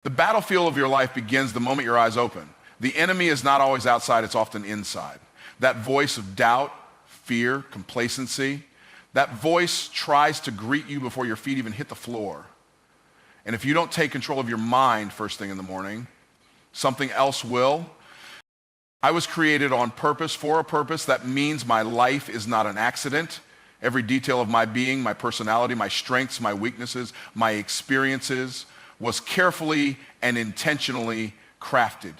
The battlefield of your life begins the moment your eyes open. The enemy is not always outside, it's often inside. That voice of doubt, fear, complacency, that voice tries to greet you before your feet even hit the floor. And if you don't take control of your mind first thing in the morning, something else will. I was created on purpose, for a purpose. That means my life is not an accident. Every detail of my being, my personality, my strengths, my weaknesses, my experiences was carefully and intentionally crafted.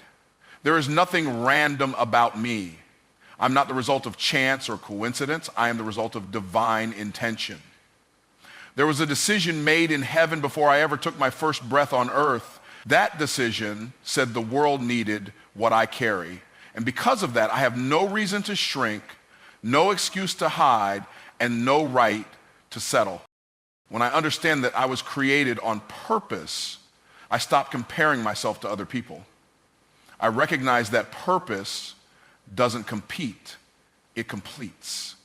There is nothing random about me. I'm not the result of chance or coincidence. I am the result of divine intention. There was a decision made in heaven before I ever took my first breath on earth. That decision said the world needed what I carry. And because of that, I have no reason to shrink, no excuse to hide, and no right to settle. When I understand that I was created on purpose, I stop comparing myself to other people. I recognize that purpose doesn't compete, it completes.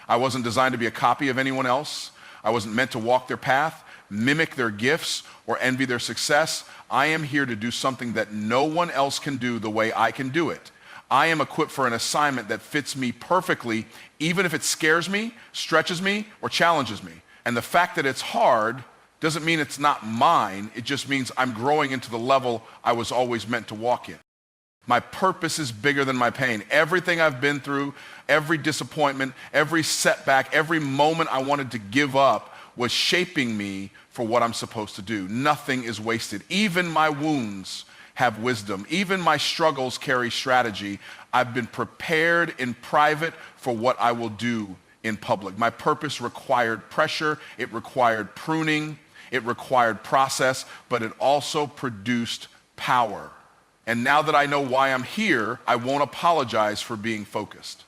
I wasn't designed to be a copy of anyone else. I wasn't meant to walk their path, mimic their gifts, or envy their success. I am here to do something that no one else can do the way I can do it. I am equipped for an assignment that fits me perfectly, even if it scares me, stretches me, or challenges me. And the fact that it's hard doesn't mean it's not mine. It just means I'm growing into the level I was always meant to walk in. My purpose is bigger than my pain. Everything I've been through, every disappointment, every setback, every moment I wanted to give up was shaping me for what I'm supposed to do. Nothing is wasted. Even my wounds have wisdom. Even my struggles carry strategy. I've been prepared in private for what I will do in public. My purpose required pressure, it required pruning, it required process, but it also produced power. And now that I know why I'm here, I won't apologize for being focused.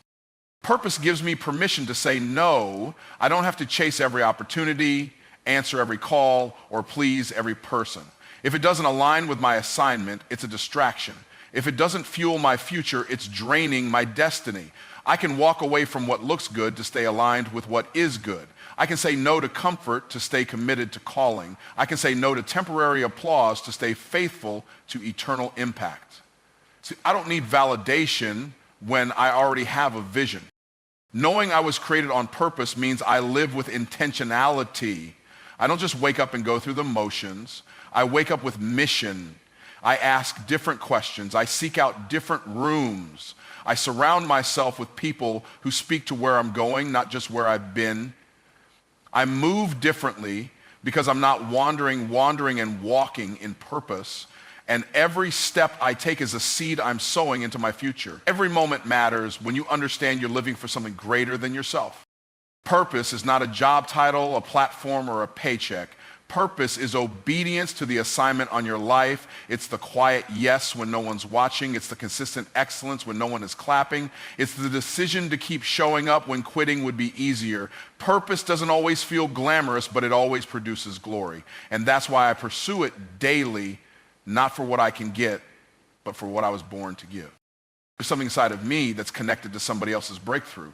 Purpose gives me permission to say no. I don't have to chase every opportunity, answer every call, or please every person. If it doesn't align with my assignment, it's a distraction. If it doesn't fuel my future, it's draining my destiny. I can walk away from what looks good to stay aligned with what is good. I can say no to comfort to stay committed to calling. I can say no to temporary applause to stay faithful to eternal impact. See, I don't need validation when I already have a vision. Knowing I was created on purpose means I live with intentionality. I don't just wake up and go through the motions. I wake up with mission. I ask different questions. I seek out different rooms. I surround myself with people who speak to where I'm going, not just where I've been. I move differently because I'm not wandering and walking in purpose. And every step I take is a seed I'm sowing into my future. Every moment matters when you understand you're living for something greater than yourself. Purpose is not a job title, a platform, or a paycheck. Purpose is obedience to the assignment on your life. It's the quiet yes when no one's watching. It's the consistent excellence when no one is clapping. It's the decision to keep showing up when quitting would be easier. Purpose doesn't always feel glamorous, but it always produces glory. And that's why I pursue it daily, not for what I can get, but for what I was born to give. There's something inside of me that's connected to somebody else's breakthrough.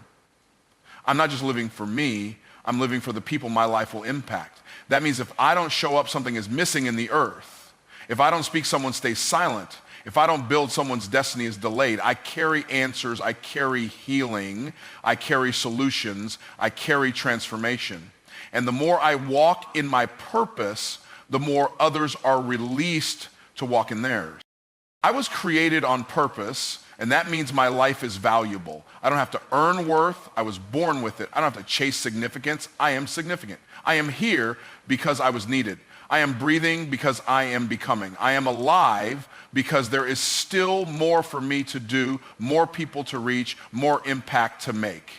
I'm not just living for me, I'm living for the people my life will impact. That means if I don't show up, something is missing in the earth. If I don't speak, someone stays silent. If I don't build, someone's destiny is delayed. I carry answers, I carry healing, I carry solutions, I carry transformation. And the more I walk in my purpose, the more others are released to walk in theirs. I was created on purpose, and that means my life is valuable. I don't have to earn worth. I was born with it. I don't have to chase significance. I am significant. I am here because I was needed. I am breathing because I am becoming. I am alive because there is still more for me to do, more people to reach, more impact to make.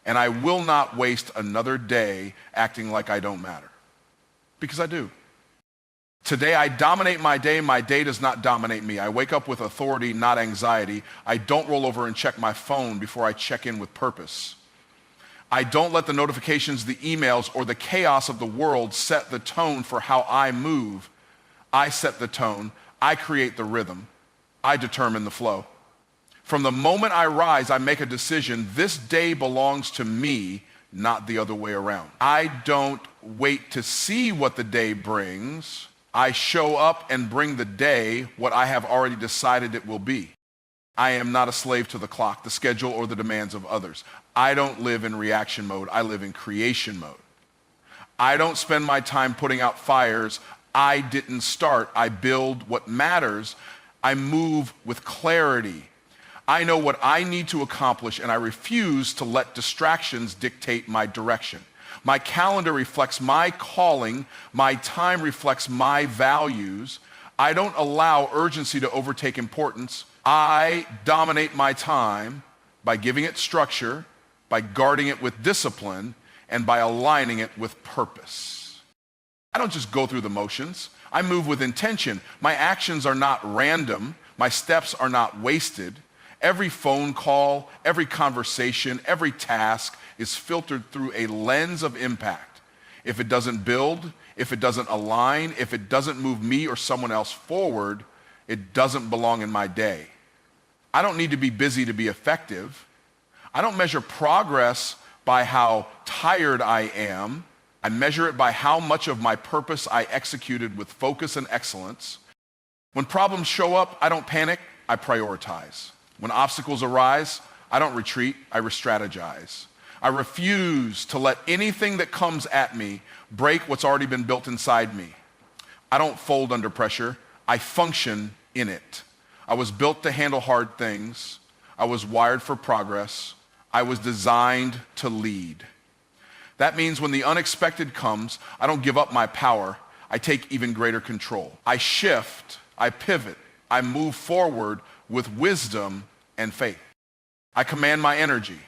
And I will not waste another day acting like I don't matter, because I do. Today I dominate my day does not dominate me. I wake up with authority, not anxiety. I don't roll over and check my phone before I check in with purpose. I don't let the notifications, the emails, or the chaos of the world set the tone for how I move. I set the tone, I create the rhythm, I determine the flow. From the moment I rise, I make a decision. This day belongs to me, not the other way around. I don't wait to see what the day brings. I show up and bring the day what I have already decided it will be. I am not a slave to the clock, the schedule, or the demands of others. I don't live in reaction mode. I live in creation mode. I don't spend my time putting out fires I didn't start. I build what matters. I move with clarity. I know what I need to accomplish, and I refuse to let distractions dictate my direction. My calendar reflects my calling. My time reflects my values. I don't allow urgency to overtake importance. I dominate my time by giving it structure, by guarding it with discipline, and by aligning it with purpose. I don't just go through the motions. I move with intention. My actions are not random. My steps are not wasted. Every phone call, every conversation, every task is filtered through a lens of impact. If it doesn't build, if it doesn't align, if it doesn't move me or someone else forward, it doesn't belong in my day. I don't need to be busy to be effective. I don't measure progress by how tired I am. I measure it by how much of my purpose I executed with focus and excellence. When problems show up, I don't panic, I prioritize. When obstacles arise, I don't retreat, I re-strategize. I refuse to let anything that comes at me break what's already been built inside me. I don't fold under pressure, I function in it. I was built to handle hard things. I was wired for progress. I was designed to lead. That means when the unexpected comes, I don't give up my power. I take even greater control. I shift, I pivot, I move forward with wisdom and faith. I command my energy.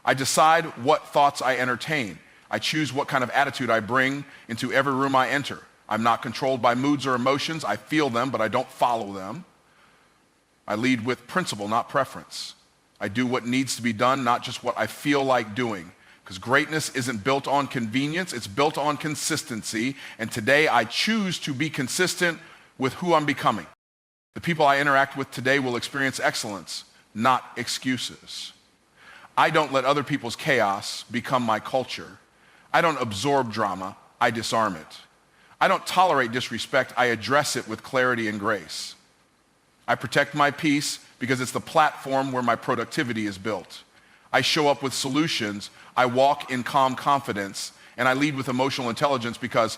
I decide what thoughts I entertain. I choose what kind of attitude I bring into every room I enter. I'm not controlled by moods or emotions. I feel them, but I don't follow them. I lead with principle, not preference. I do what needs to be done, not just what I feel like doing. Because greatness isn't built on convenience, it's built on consistency. And today I choose to be consistent with who I'm becoming. The people I interact with today will experience excellence, not excuses. I don't let other people's chaos become my culture. I don't absorb drama, I disarm it. I don't tolerate disrespect, I address it with clarity and grace. I protect my peace because it's the platform where my productivity is built. I show up with solutions, I walk in calm confidence, and I lead with emotional intelligence because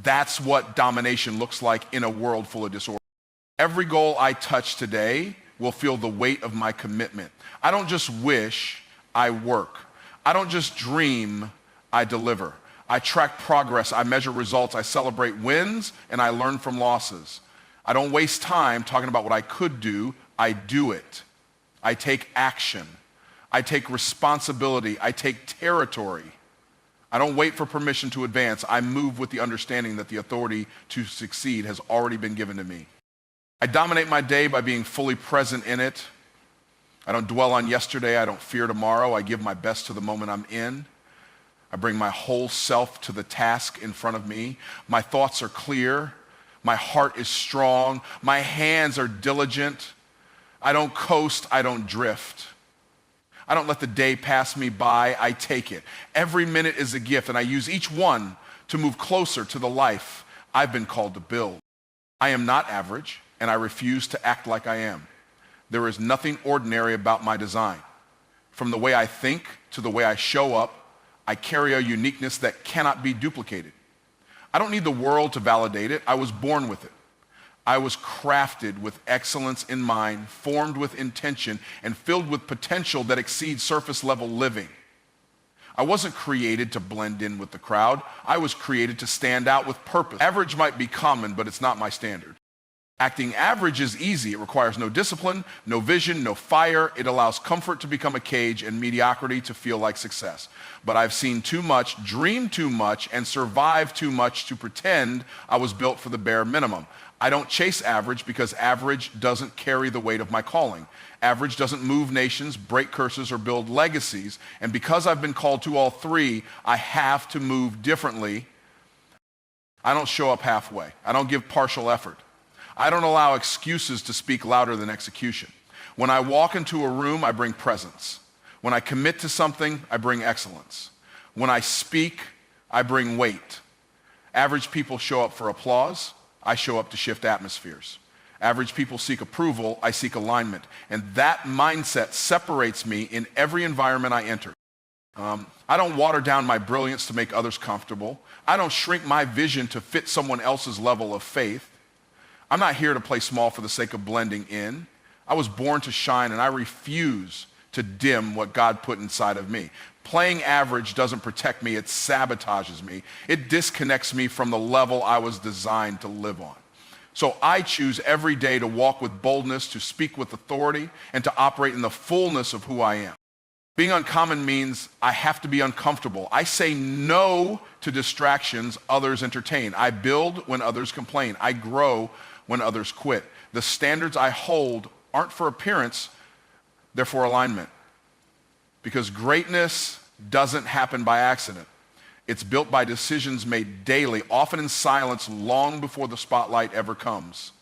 that's what domination looks like in a world full of disorder. Every goal I touch today will feel the weight of my commitment. I don't just wish, I work. I don't just dream, I deliver. I track progress, I measure results, I celebrate wins, and I learn from losses. I don't waste time talking about what I could do, I do it. I take action. I take responsibility. I take territory. I don't wait for permission to advance. I move with the understanding that the authority to succeed has already been given to me. I dominate my day by being fully present in it. I don't dwell on yesterday. I don't fear tomorrow. I give my best to the moment I'm in. I bring my whole self to the task in front of me. My thoughts are clear. My heart is strong. My hands are diligent. I don't coast. I don't drift. I don't let the day pass me by, I take it. Every minute is a gift, and I use each one to move closer to the life I've been called to build. I am not average, and I refuse to act like I am. There is nothing ordinary about my design. From the way I think to the way I show up, I carry a uniqueness that cannot be duplicated. I don't need the world to validate it. I was born with it. I was crafted with excellence in mind, formed with intention, and filled with potential that exceeds surface level living. I wasn't created to blend in with the crowd. I was created to stand out with purpose. Average might be common, but it's not my standard. Acting average is easy. It requires no discipline, no vision, no fire. It allows comfort to become a cage and mediocrity to feel like success. But I've seen too much, dreamed too much, and survived too much to pretend I was built for the bare minimum. I don't chase average because average doesn't carry the weight of my calling. Average doesn't move nations, break curses, or build legacies. And because I've been called to all three, I have to move differently. I don't show up halfway. I don't give partial effort. I don't allow excuses to speak louder than execution. When I walk into a room, I bring presence. When I commit to something, I bring excellence. When I speak, I bring weight. Average people show up for applause. I show up to shift atmospheres. Average people seek approval, I seek alignment. And that mindset separates me in every environment I enter. I don't water down my brilliance to make others comfortable. I don't shrink my vision to fit someone else's level of faith. I'm not here to play small for the sake of blending in. I was born to shine, and I refuse to dim what God put inside of me. Playing average doesn't protect me, it sabotages me. It disconnects me from the level I was designed to live on. So I choose every day to walk with boldness, to speak with authority, and to operate in the fullness of who I am. Being uncommon means I have to be uncomfortable. I say no to distractions others entertain. I build when others complain. I grow when others quit. The standards I hold aren't for appearance, they're for alignment. Because greatness doesn't happen by accident. It's built by decisions made daily, often in silence, long before the spotlight ever comes.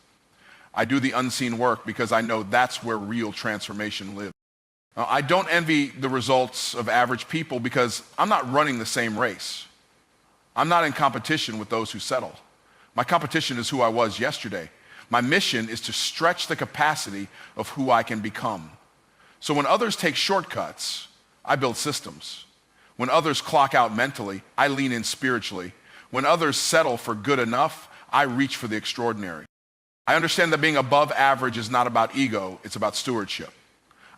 I do the unseen work because I know that's where real transformation lives. I don't envy the results of average people because I'm not running the same race. I'm not in competition with those who settle. My competition is who I was yesterday. My mission is to stretch the capacity of who I can become. So when others take shortcuts, I build systems. When others clock out mentally, I lean in spiritually. When others settle for good enough, I reach for the extraordinary. I understand that being above average is not about ego, it's about stewardship.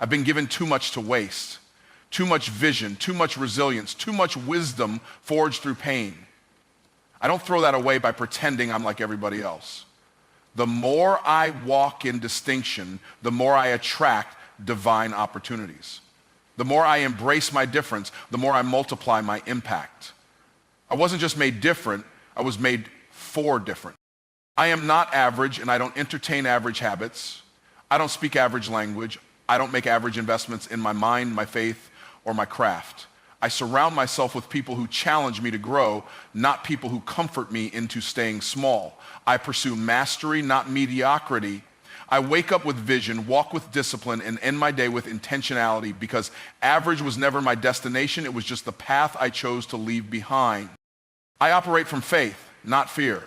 I've been given too much to waste, too much vision, too much resilience, too much wisdom forged through pain. I don't throw that away by pretending I'm like everybody else. The more I walk in distinction, the more I attract divine opportunities. The more I embrace my difference, the more I multiply my impact. I wasn't just made different, I was made for different. I am not average, and I don't entertain average habits. I don't speak average language. I don't make average investments in my mind, my faith, or my craft. I surround myself with people who challenge me to grow, not people who comfort me into staying small. I pursue mastery, not mediocrity. I wake up with vision, walk with discipline, and end my day with intentionality because average was never my destination. It was just the path I chose to leave behind. I operate from faith, not fear.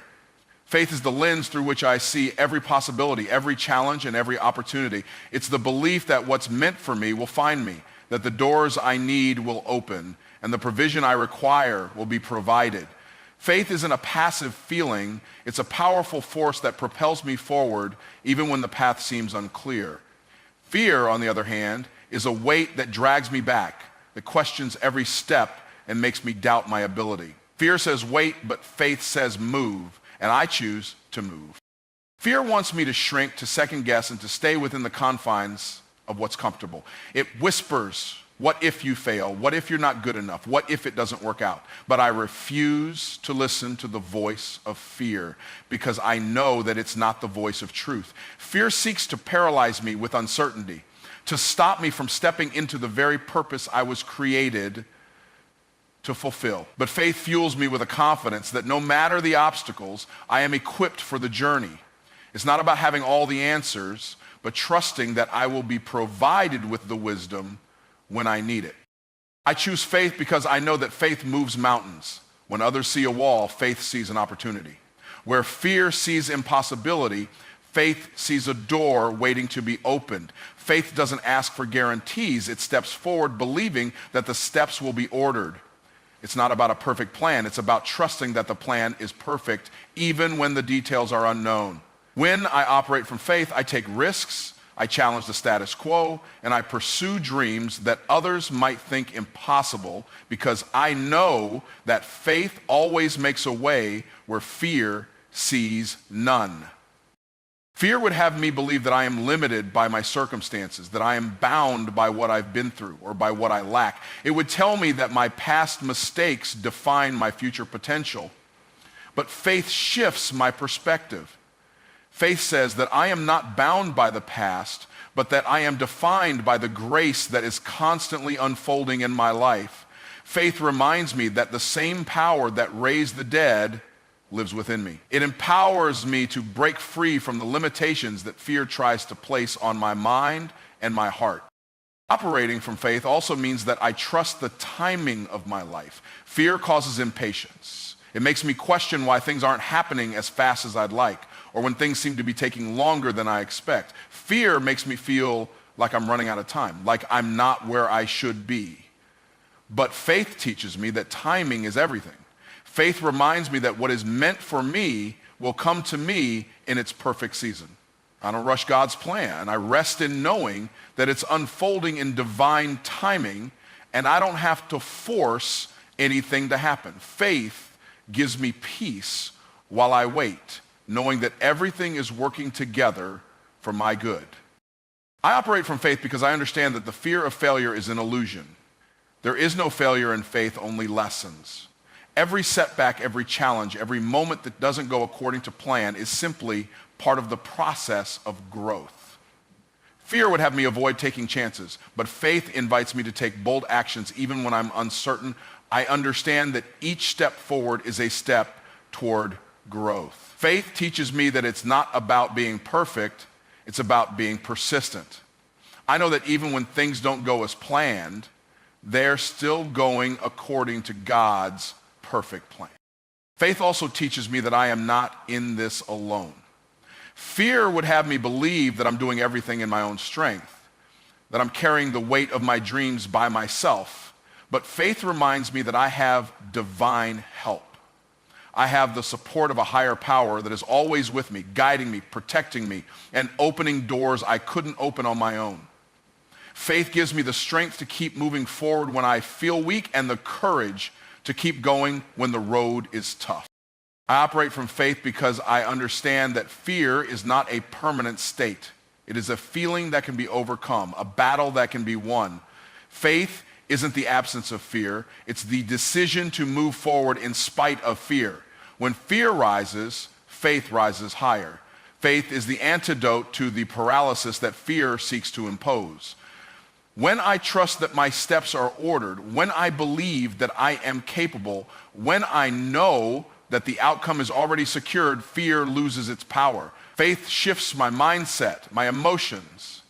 Faith is the lens through which I see every possibility, every challenge, and every opportunity. It's the belief that what's meant for me will find me, that the doors I need will open, and the provision I require will be provided. Faith isn't a passive feeling. It's a powerful force that propels me forward even when the path seems unclear. Fear, on the other hand, is a weight that drags me back, that questions every step and makes me doubt my ability. Fear says wait, but faith says move. And I choose to move. Fear wants me to shrink, to second guess, and to stay within the confines of what's comfortable. It whispers, what if you fail? What if you're not good enough? What if it doesn't work out? But I refuse to listen to the voice of fear because I know that it's not the voice of truth. Fear seeks to paralyze me with uncertainty, to stop me from stepping into the very purpose I was created to fulfill. But faith fuels me with a confidence that no matter the obstacles, I am equipped for the journey. It's not about having all the answers, but trusting that I will be provided with the wisdom when I need it. I choose faith because I know that faith moves mountains. When others see a wall, faith sees an opportunity. Where fear sees impossibility, faith sees a door waiting to be opened. Faith doesn't ask for guarantees. It steps forward believing that the steps will be ordered. It's not about a perfect plan. It's about trusting that the plan is perfect, even when the details are unknown. When I operate from faith, I take risks, I challenge the status quo, and I pursue dreams that others might think impossible because I know that faith always makes a way where fear sees none. Fear would have me believe that I am limited by my circumstances, that I am bound by what I've been through or by what I lack. It would tell me that my past mistakes define my future potential. But faith shifts my perspective. Faith says that I am not bound by the past, but that I am defined by the grace that is constantly unfolding in my life. Faith reminds me that the same power that raised the dead lives within me. It empowers me to break free from the limitations that fear tries to place on my mind and my heart. Operating from faith also means that I trust the timing of my life. Fear causes impatience. It makes me question why things aren't happening as fast as I'd like, or when things seem to be taking longer than I expect. Fear makes me feel like I'm running out of time, like I'm not where I should be. But faith teaches me that timing is everything. Faith reminds me that what is meant for me will come to me in its perfect season. I don't rush God's plan. I rest in knowing that it's unfolding in divine timing, and I don't have to force anything to happen. Faith gives me peace while I wait, knowing that everything is working together for my good. I operate from faith because I understand that the fear of failure is an illusion. There is no failure in faith, only lessons. Every setback, every challenge, every moment that doesn't go according to plan is simply part of the process of growth. Fear would have me avoid taking chances, but faith invites me to take bold actions even when I'm uncertain. I understand that each step forward is a step toward growth. Faith teaches me that it's not about being perfect, it's about being persistent. I know that even when things don't go as planned, they're still going according to God's perfect plan. Faith also teaches me that I am not in this alone. Fear would have me believe that I'm doing everything in my own strength, that I'm carrying the weight of my dreams by myself. But faith reminds me that I have divine help. I have the support of a higher power that is always with me, guiding me, protecting me, and opening doors I couldn't open on my own. Faith gives me the strength to keep moving forward when I feel weak and the courage to keep going when the road is tough. I operate from faith because I understand that fear is not a permanent state. It is a feeling that can be overcome, a battle that can be won. Faith isn't the absence of fear. It's the decision to move forward in spite of fear. When fear rises, faith rises higher. Faith is the antidote to the paralysis that fear seeks to impose. When I trust that my steps are ordered, when I believe that I am capable, when I know that the outcome is already secured, fear loses its power. Faith shifts my mindset, my emotions,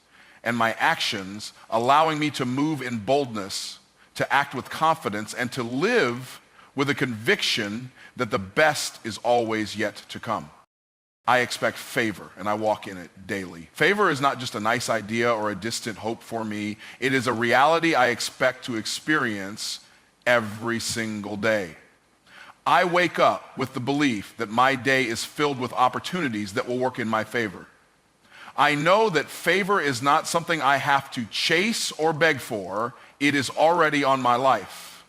and my actions, allowing me to move in boldness, to act with confidence, and to live with a conviction that the best is always yet to come. I expect favor, and I walk in it daily. Favor is not just a nice idea or a distant hope for me. It is a reality I expect to experience every single day. I wake up with the belief that my day is filled with opportunities that will work in my favor. I know that favor is not something I have to chase or beg for. It is already on my life.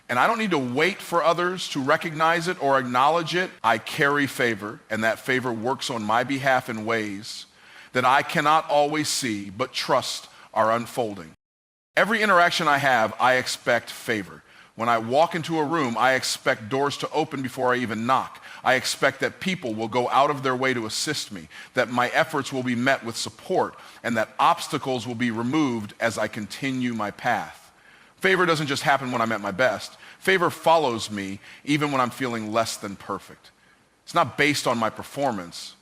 And I don't need to wait for others to recognize it or acknowledge it. I carry favor, and that favor works on my behalf in ways that I cannot always see, but trust are unfolding. Every interaction I have, I expect favor. When I walk into a room, I expect doors to open before I even knock. I expect that people will go out of their way to assist me, that my efforts will be met with support, and that obstacles will be removed as I continue my path. Favor doesn't just happen when I'm at my best. Favor follows me even when I'm feeling less than perfect. It's not based on my performance,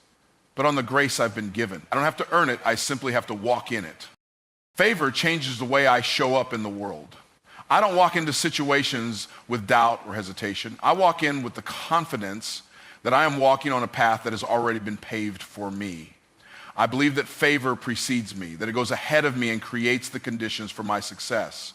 but on the grace I've been given. I don't have to earn it, I simply have to walk in it. Favor changes the way I show up in the world. I don't walk into situations with doubt or hesitation. I walk in with the confidence that I am walking on a path that has already been paved for me. I believe that favor precedes me, that it goes ahead of me and creates the conditions for my success.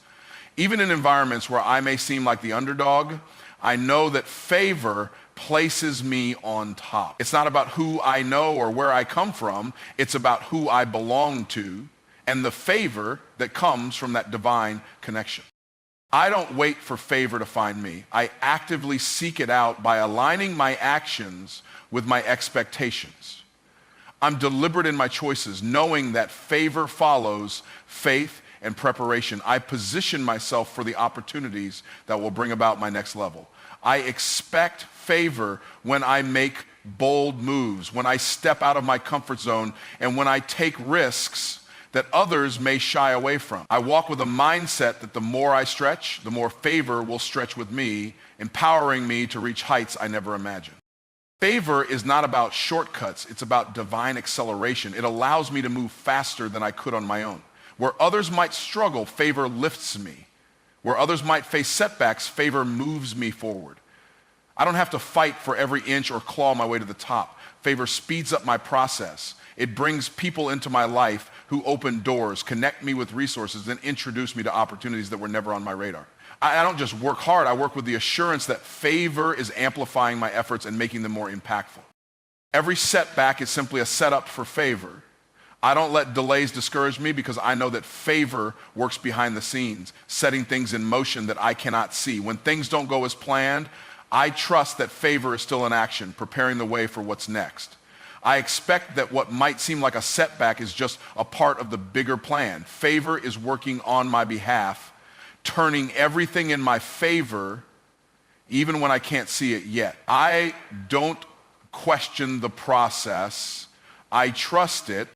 Even in environments where I may seem like the underdog, I know that favor places me on top. It's not about who I know or where I come from. It's about who I belong to and the favor that comes from that divine connection. I don't wait for favor to find me. I actively seek it out by aligning my actions with my expectations. I'm deliberate in my choices, knowing that favor follows faith and preparation. I position myself for the opportunities that will bring about my next level. I expect favor when I make bold moves, when I step out of my comfort zone, and when I take risks that others may shy away from. I walk with a mindset that the more I stretch, the more favor will stretch with me, empowering me to reach heights I never imagined. Favor is not about shortcuts, it's about divine acceleration. It allows me to move faster than I could on my own. Where others might struggle, favor lifts me. Where others might face setbacks, favor moves me forward. I don't have to fight for every inch or claw my way to the top. Favor speeds up my process. It brings people into my life who open doors, connect me with resources, and introduce me to opportunities that were never on my radar. I don't just work hard, I work with the assurance that favor is amplifying my efforts and making them more impactful. Every setback is simply a setup for favor. I don't let delays discourage me because I know that favor works behind the scenes, setting things in motion that I cannot see. When things don't go as planned, I trust that favor is still in action, preparing the way for what's next. I expect that what might seem like a setback is just a part of the bigger plan. Favor is working on my behalf, turning everything in my favor, even when I can't see it yet. I don't question the process. I trust it.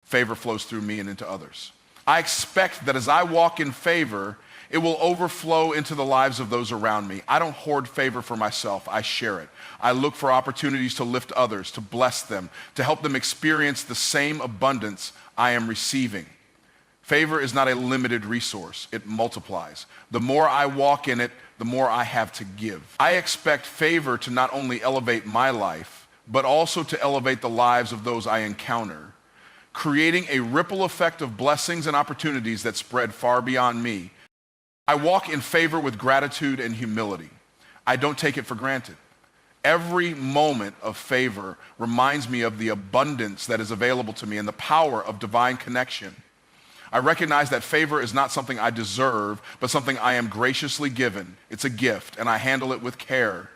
Favor flows through me and into others. I expect that as I walk in favor, it will overflow into the lives of those around me. I don't hoard favor for myself. I share it. I look for opportunities to lift others, to bless them, to help them experience the same abundance I am receiving. Favor is not a limited resource. It multiplies. The more I walk in it, the more I have to give. I expect favor to not only elevate my life, but also to elevate the lives of those I encounter, creating a ripple effect of blessings and opportunities that spread far beyond me. I walk in favor with gratitude and humility. I don't take it for granted. Every moment of favor reminds me of the abundance that is available to me and the power of divine connection. I recognize that favor is not something I deserve, but something I am graciously given. It's a gift, and I handle it with care.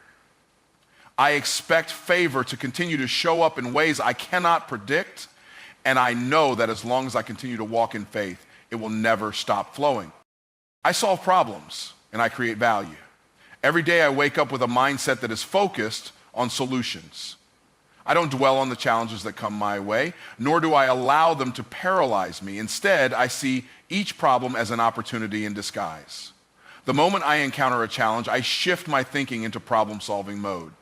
I expect favor to continue to show up in ways I cannot predict, and I know that as long as I continue to walk in faith, it will never stop flowing. I solve problems, and I create value. Every day I wake up with a mindset that is focused on solutions. I don't dwell on the challenges that come my way, nor do I allow them to paralyze me. Instead, I see each problem as an opportunity in disguise. The moment I encounter a challenge, I shift my thinking into problem-solving mode.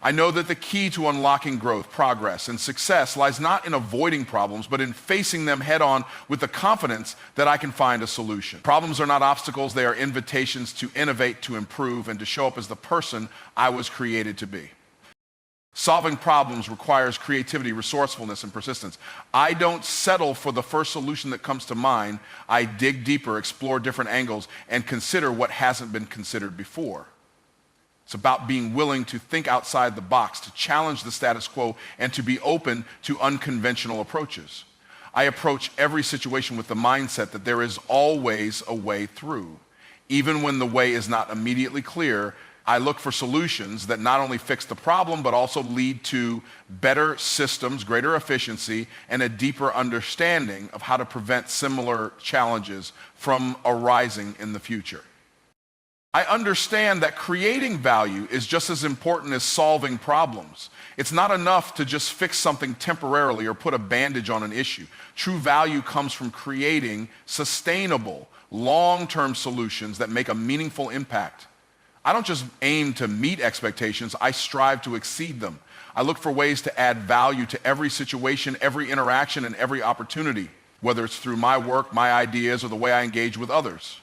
I know that the key to unlocking growth, progress, and success lies not in avoiding problems, but in facing them head-on with the confidence that I can find a solution. Problems are not obstacles, they are invitations to innovate, to improve, and to show up as the person I was created to be. Solving problems requires creativity, resourcefulness, and persistence. I don't settle for the first solution that comes to mind. I dig deeper, explore different angles, and consider what hasn't been considered before. It's about being willing to think outside the box, to challenge the status quo, and to be open to unconventional approaches. I approach every situation with the mindset that there is always a way through. Even when the way is not immediately clear, I look for solutions that not only fix the problem, but also lead to better systems, greater efficiency, and a deeper understanding of how to prevent similar challenges from arising in the future. I understand that creating value is just as important as solving problems. It's not enough to just fix something temporarily or put a bandage on an issue. True value comes from creating sustainable, long-term solutions that make a meaningful impact. I don't just aim to meet expectations, I strive to exceed them. I look for ways to add value to every situation, every interaction, and every opportunity, whether it's through my work, my ideas, or the way I engage with others.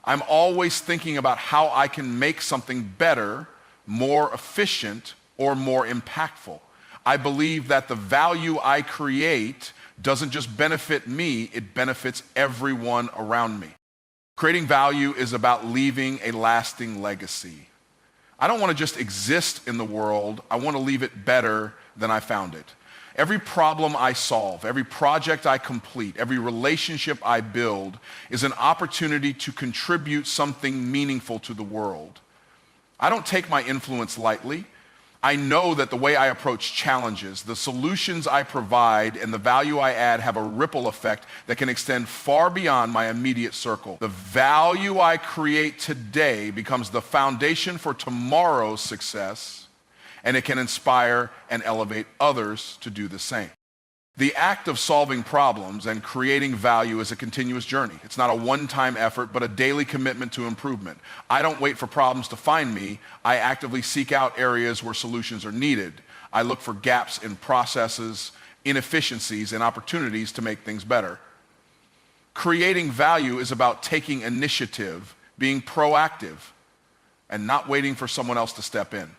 I'm always thinking about how I can make something better, more efficient, or more impactful. I believe that the value I create doesn't just benefit me, it benefits everyone around me. Creating value is about leaving a lasting legacy. I don't want to just exist in the world, I want to leave it better than I found it. Every problem I solve, every project I complete, every relationship I build is an opportunity to contribute something meaningful to the world. I don't take my influence lightly. I know that the way I approach challenges, the solutions I provide, and the value I add have a ripple effect that can extend far beyond my immediate circle. The value I create today becomes the foundation for tomorrow's success, and it can inspire and elevate others to do the same. The act of solving problems and creating value is a continuous journey. It's not a one-time effort, but a daily commitment to improvement. I don't wait for problems to find me. I actively seek out areas where solutions are needed. I look for gaps in processes, inefficiencies, and opportunities to make things better. Creating value is about taking initiative, being proactive, and not waiting for someone else to step in.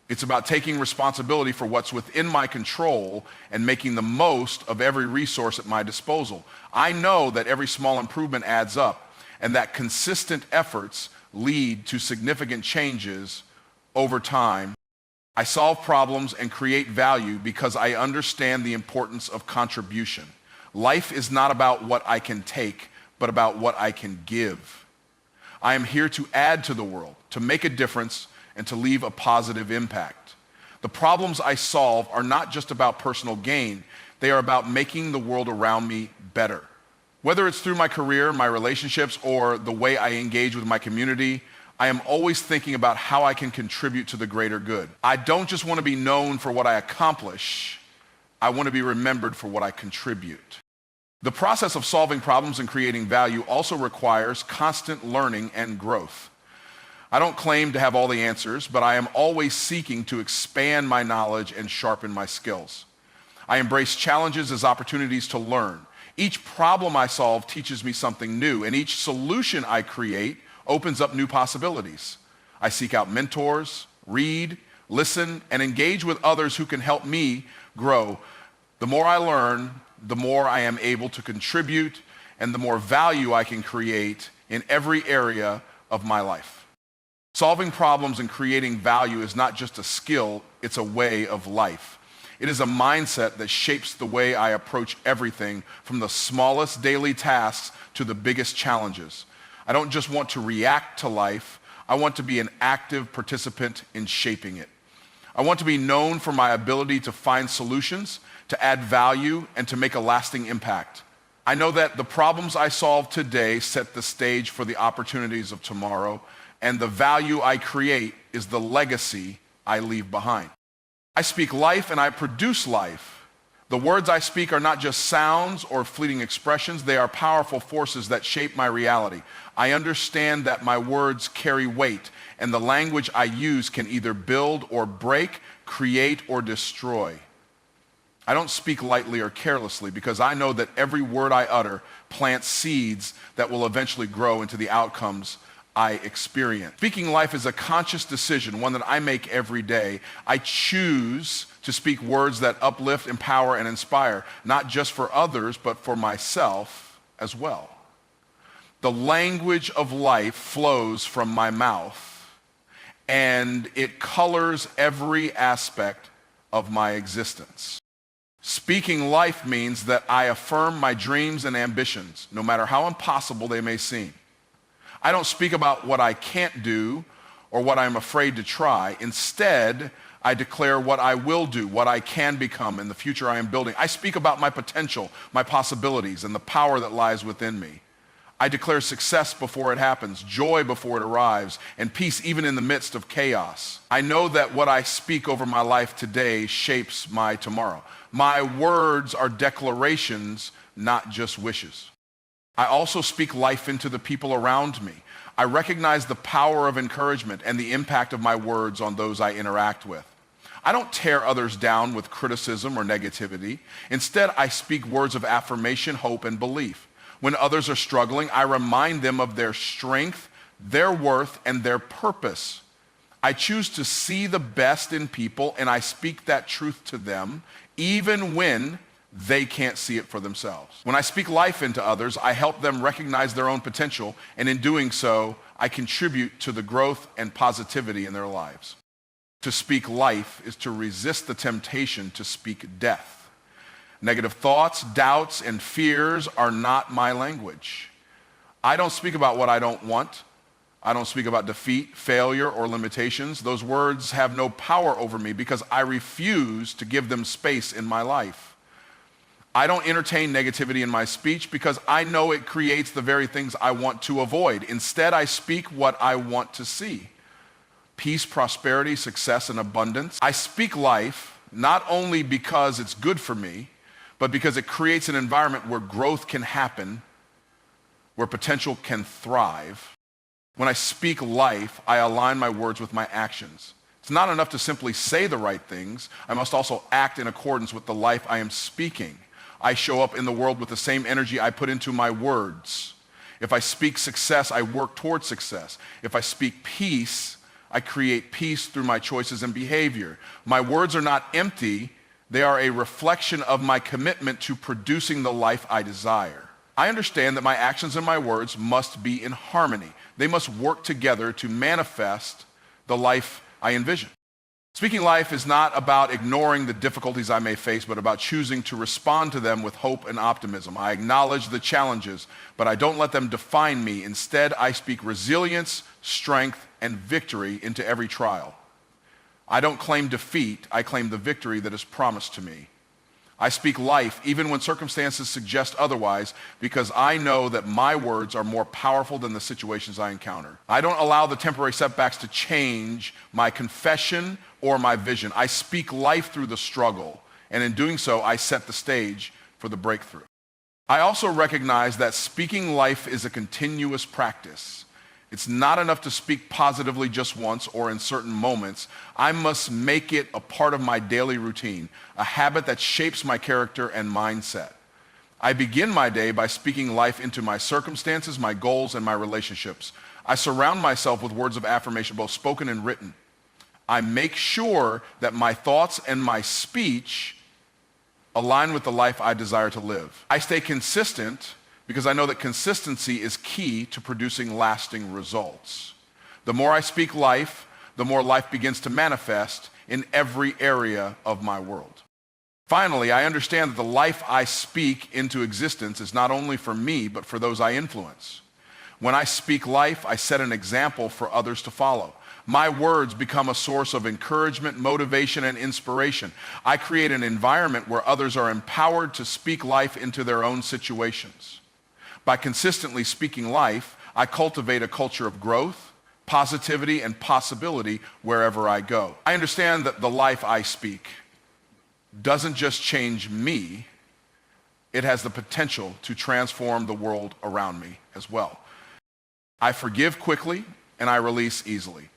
It's about taking responsibility for what's within my control and making the most of every resource at my disposal. I know that every small improvement adds up and that consistent efforts lead to significant changes over time. I solve problems and create value because I understand the importance of contribution. Life is not about what I can take, but about what I can give. I am here to add to the world, to make a difference, and to leave a positive impact. The problems I solve are not just about personal gain, they are about making the world around me better. Whether it's through my career, my relationships, or the way I engage with my community, I am always thinking about how I can contribute to the greater good. I don't just want to be known for what I accomplish, I want to be remembered for what I contribute. The process of solving problems and creating value also requires constant learning and growth. I don't claim to have all the answers, but I am always seeking to expand my knowledge and sharpen my skills. I embrace challenges as opportunities to learn. Each problem I solve teaches me something new, and each solution I create opens up new possibilities. I seek out mentors, read, listen, and engage with others who can help me grow. The more I learn, the more I am able to contribute, and the more value I can create in every area of my life. Solving problems and creating value is not just a skill, it's a way of life. It is a mindset that shapes the way I approach everything, from the smallest daily tasks to the biggest challenges. I don't just want to react to life, I want to be an active participant in shaping it. I want to be known for my ability to find solutions, to add value, and to make a lasting impact. I know that the problems I solve today set the stage for the opportunities of tomorrow, and the value I create is the legacy I leave behind. I speak life and I produce life. The words I speak are not just sounds or fleeting expressions, they are powerful forces that shape my reality. I understand that my words carry weight, and the language I use can either build or break, create or destroy. I don't speak lightly or carelessly because I know that every word I utter plants seeds that will eventually grow into the outcomes I experience. Speaking life is a conscious decision, one that I make every day. I choose to speak words that uplift, empower, and inspire, not just for others, but for myself as well. The language of life flows from my mouth, and it colors every aspect of my existence. Speaking life means that I affirm my dreams and ambitions, no matter how impossible they may seem. I don't speak about what I can't do or what I'm afraid to try. Instead, I declare what I will do, what I can become in the future I am building. I speak about my potential, my possibilities, and the power that lies within me. I declare success before it happens, joy before it arrives, and peace even in the midst of chaos. I know that what I speak over my life today shapes my tomorrow. My words are declarations, not just wishes. I also speak life into the people around me. I recognize the power of encouragement and the impact of my words on those I interact with. I don't tear others down with criticism or negativity. Instead, I speak words of affirmation, hope, and belief. When others are struggling, I remind them of their strength, their worth, and their purpose. I choose to see the best in people, and I speak that truth to them, even when they can't see it for themselves. When I speak life into others, I help them recognize their own potential, and in doing so, I contribute to the growth and positivity in their lives. To speak life is to resist the temptation to speak death. Negative thoughts, doubts, and fears are not my language. I don't speak about what I don't want. I don't speak about defeat, failure, or limitations. Those words have no power over me because I refuse to give them space in my life. I don't entertain negativity in my speech because I know it creates the very things I want to avoid. Instead, I speak what I want to see. Peace, prosperity, success, and abundance. I speak life not only because it's good for me, but because it creates an environment where growth can happen, where potential can thrive. When I speak life, I align my words with my actions. It's not enough to simply say the right things. I must also act in accordance with the life I am speaking. I show up in the world with the same energy I put into my words. If I speak success, I work towards success. If I speak peace, I create peace through my choices and behavior. My words are not empty. They are a reflection of my commitment to producing the life I desire. I understand that my actions and my words must be in harmony. They must work together to manifest the life I envision. Speaking life is not about ignoring the difficulties I may face, but about choosing to respond to them with hope and optimism. I acknowledge the challenges, but I don't let them define me. Instead, I speak resilience, strength, and victory into every trial. I don't claim defeat, I claim the victory that is promised to me. I speak life even when circumstances suggest otherwise, because I know that my words are more powerful than the situations I encounter. I don't allow the temporary setbacks to change my confession or my vision. I speak life through the struggle, and in doing so, I set the stage for the breakthrough. I also recognize that speaking life is a continuous practice. It's not enough to speak positively just once or in certain moments. I must make it a part of my daily routine, a habit that shapes my character and mindset. I begin my day by speaking life into my circumstances, my goals, and my relationships. I surround myself with words of affirmation, both spoken and written. I make sure that my thoughts and my speech align with the life I desire to live. I stay consistent because I know that consistency is key to producing lasting results. The more I speak life, the more life begins to manifest in every area of my world. Finally, I understand that the life I speak into existence is not only for me, but for those I influence. When I speak life, I set an example for others to follow. My words become a source of encouragement, motivation, and inspiration. I create an environment where others are empowered to speak life into their own situations. By consistently speaking life, I cultivate a culture of growth, positivity, and possibility wherever I go. I understand that the life I speak doesn't just change me, it has the potential to transform the world around me as well. I forgive quickly and I release easily.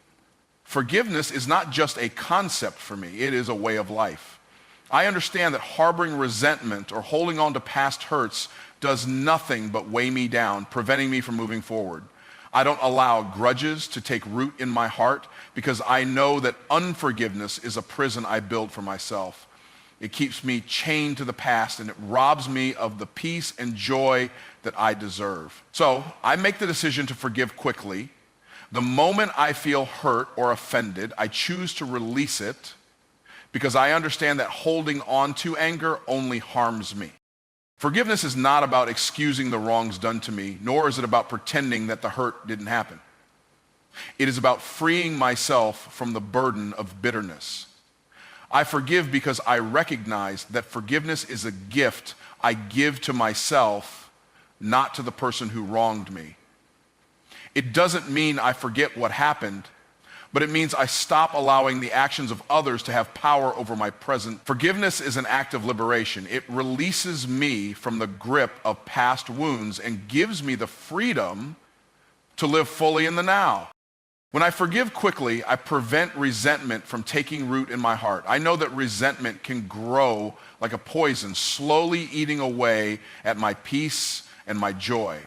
Forgiveness is not just a concept for me, it is a way of life. I understand that harboring resentment or holding on to past hurts does nothing but weigh me down, preventing me from moving forward. I don't allow grudges to take root in my heart because I know that unforgiveness is a prison I build for myself. It keeps me chained to the past and it robs me of the peace and joy that I deserve. So I make the decision to forgive quickly. The moment I feel hurt or offended, I choose to release it because I understand that holding on to anger only harms me. Forgiveness is not about excusing the wrongs done to me, nor is it about pretending that the hurt didn't happen. It is about freeing myself from the burden of bitterness. I forgive because I recognize that forgiveness is a gift I give to myself, not to the person who wronged me. It doesn't mean I forget what happened, but it means I stop allowing the actions of others to have power over my present. Forgiveness is an act of liberation. It releases me from the grip of past wounds and gives me the freedom to live fully in the now. When I forgive quickly, I prevent resentment from taking root in my heart. I know that resentment can grow like a poison, slowly eating away at my peace and my joy.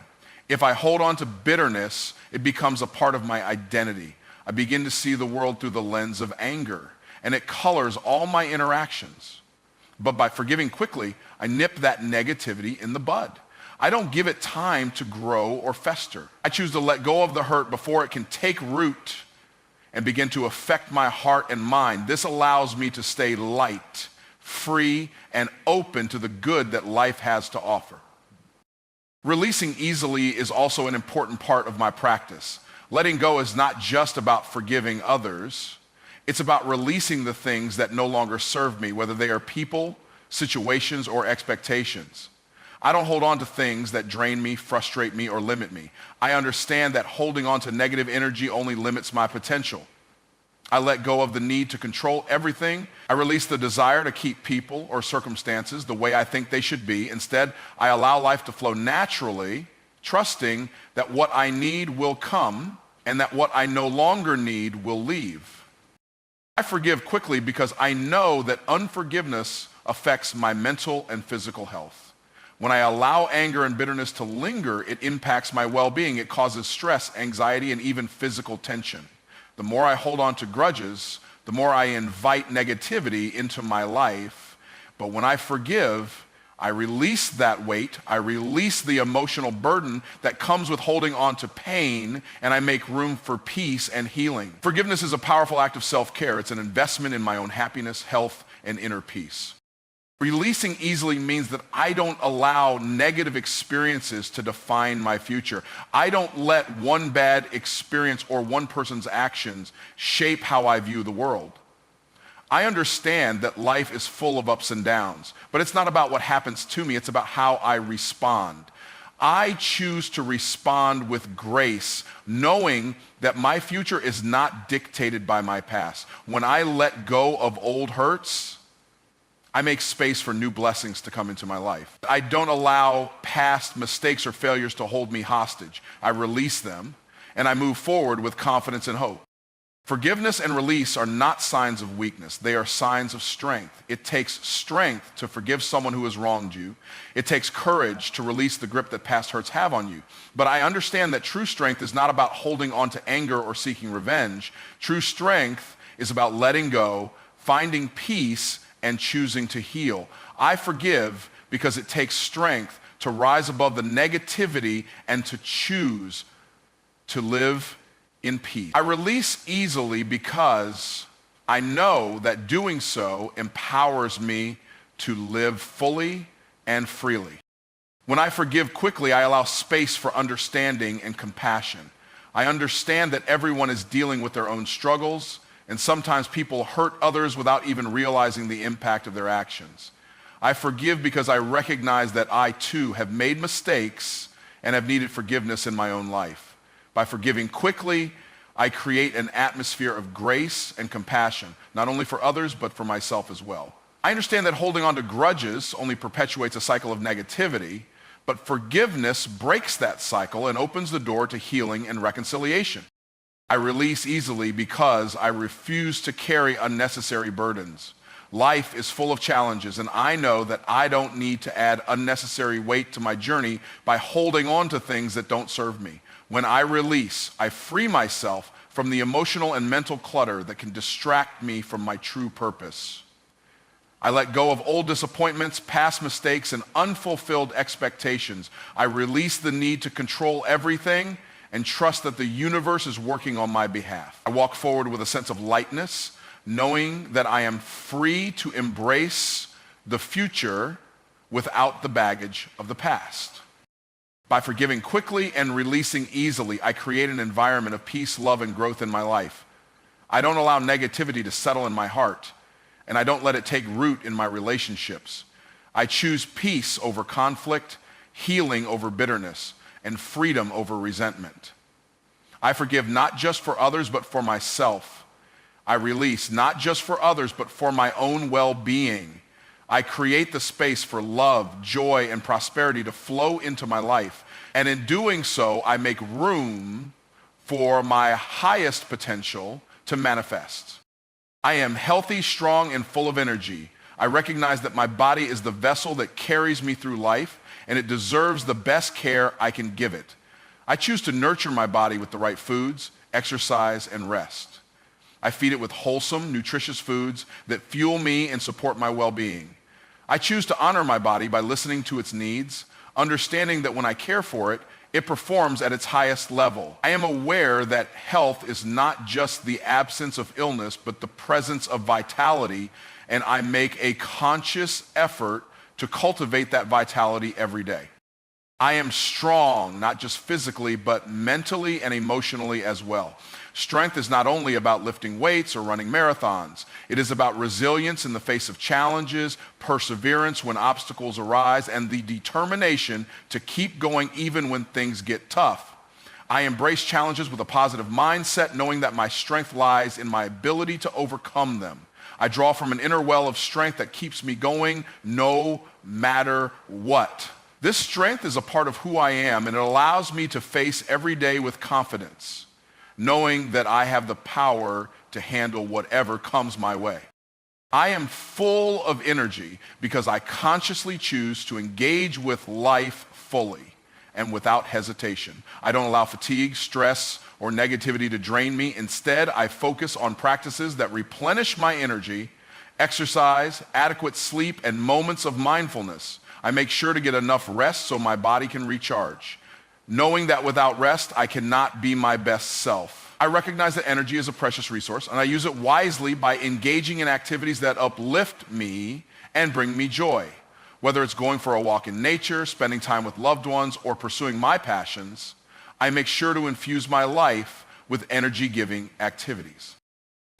If I hold on to bitterness, it becomes a part of my identity. I begin to see the world through the lens of anger, and it colors all my interactions. But by forgiving quickly, I nip that negativity in the bud. I don't give it time to grow or fester. I choose to let go of the hurt before it can take root and begin to affect my heart and mind. This allows me to stay light, free, and open to the good that life has to offer. Releasing easily is also an important part of my practice. Letting go is not just about forgiving others. It's about releasing the things that no longer serve me, whether they are people, situations, or expectations. I don't hold on to things that drain me, frustrate me, or limit me. I understand that holding on to negative energy only limits my potential. I let go of the need to control everything. I release the desire to keep people or circumstances the way I think they should be. Instead, I allow life to flow naturally, trusting that what I need will come and that what I no longer need will leave. I forgive quickly because I know that unforgiveness affects my mental and physical health. When I allow anger and bitterness to linger, it impacts my well-being. It causes stress, anxiety, and even physical tension. The more I hold on to grudges, the more I invite negativity into my life. But when I forgive, I release that weight, I release the emotional burden that comes with holding on to pain, and I make room for peace and healing. Forgiveness is a powerful act of self-care. It's an investment in my own happiness, health, and inner peace. Releasing easily means that I don't allow negative experiences to define my future. I don't let one bad experience or one person's actions shape how I view the world. I understand that life is full of ups and downs, but it's not about what happens to me, it's about how I respond. I choose to respond with grace, knowing that my future is not dictated by my past. When I let go of old hurts, I make space for new blessings to come into my life. I don't allow past mistakes or failures to hold me hostage. I release them, and I move forward with confidence and hope. Forgiveness and release are not signs of weakness. They are signs of strength. It takes strength to forgive someone who has wronged you. It takes courage to release the grip that past hurts have on you. But I understand that true strength is not about holding on to anger or seeking revenge. True strength is about letting go, finding peace, and choosing to heal. I forgive because it takes strength to rise above the negativity and to choose to live in peace. I release easily because I know that doing so empowers me to live fully and freely. When I forgive quickly, I allow space for understanding and compassion. I understand that everyone is dealing with their own struggles, and sometimes people hurt others without even realizing the impact of their actions. I forgive because I recognize that I too have made mistakes and have needed forgiveness in my own life. By forgiving quickly, I create an atmosphere of grace and compassion, not only for others, but for myself as well. I understand that holding on to grudges only perpetuates a cycle of negativity, but forgiveness breaks that cycle and opens the door to healing and reconciliation. I release easily because I refuse to carry unnecessary burdens. Life is full of challenges, and I know that I don't need to add unnecessary weight to my journey by holding on to things that don't serve me. When I release, I free myself from the emotional and mental clutter that can distract me from my true purpose. I let go of old disappointments, past mistakes, and unfulfilled expectations. I release the need to control everything and trust that the universe is working on my behalf. I walk forward with a sense of lightness, knowing that I am free to embrace the future without the baggage of the past. By forgiving quickly and releasing easily, I create an environment of peace, love, and growth in my life. I don't allow negativity to settle in my heart, and I don't let it take root in my relationships. I choose peace over conflict, healing over bitterness, and freedom over resentment. I forgive not just for others, but for myself. I release not just for others, but for my own well-being. I create the space for love, joy, and prosperity to flow into my life. And in doing so, I make room for my highest potential to manifest. I am healthy, strong, and full of energy. I recognize that my body is the vessel that carries me through life, and it deserves the best care I can give it. I choose to nurture my body with the right foods, exercise, and rest. I feed it with wholesome, nutritious foods that fuel me and support my well-being. I choose to honor my body by listening to its needs, understanding that when I care for it, it performs at its highest level. I am aware that health is not just the absence of illness, but the presence of vitality, and I make a conscious effort to cultivate that vitality every day. I am strong, not just physically, but mentally and emotionally as well. Strength is not only about lifting weights or running marathons. It is about resilience in the face of challenges, perseverance when obstacles arise, and the determination to keep going even when things get tough. I embrace challenges with a positive mindset, knowing that my strength lies in my ability to overcome them. I draw from an inner well of strength that keeps me going no matter what. This strength is a part of who I am, and it allows me to face every day with confidence, knowing that I have the power to handle whatever comes my way. I am full of energy because I consciously choose to engage with life fully. and without hesitation. I don't allow fatigue, stress, or negativity to drain me. Instead, I focus on practices that replenish my energy, exercise, adequate sleep, and moments of mindfulness. I make sure to get enough rest so my body can recharge, knowing that without rest, I cannot be my best self. I recognize that energy is a precious resource, and I use it wisely by engaging in activities that uplift me and bring me joy. Whether it's going for a walk in nature, spending time with loved ones, or pursuing my passions, I make sure to infuse my life with energy-giving activities.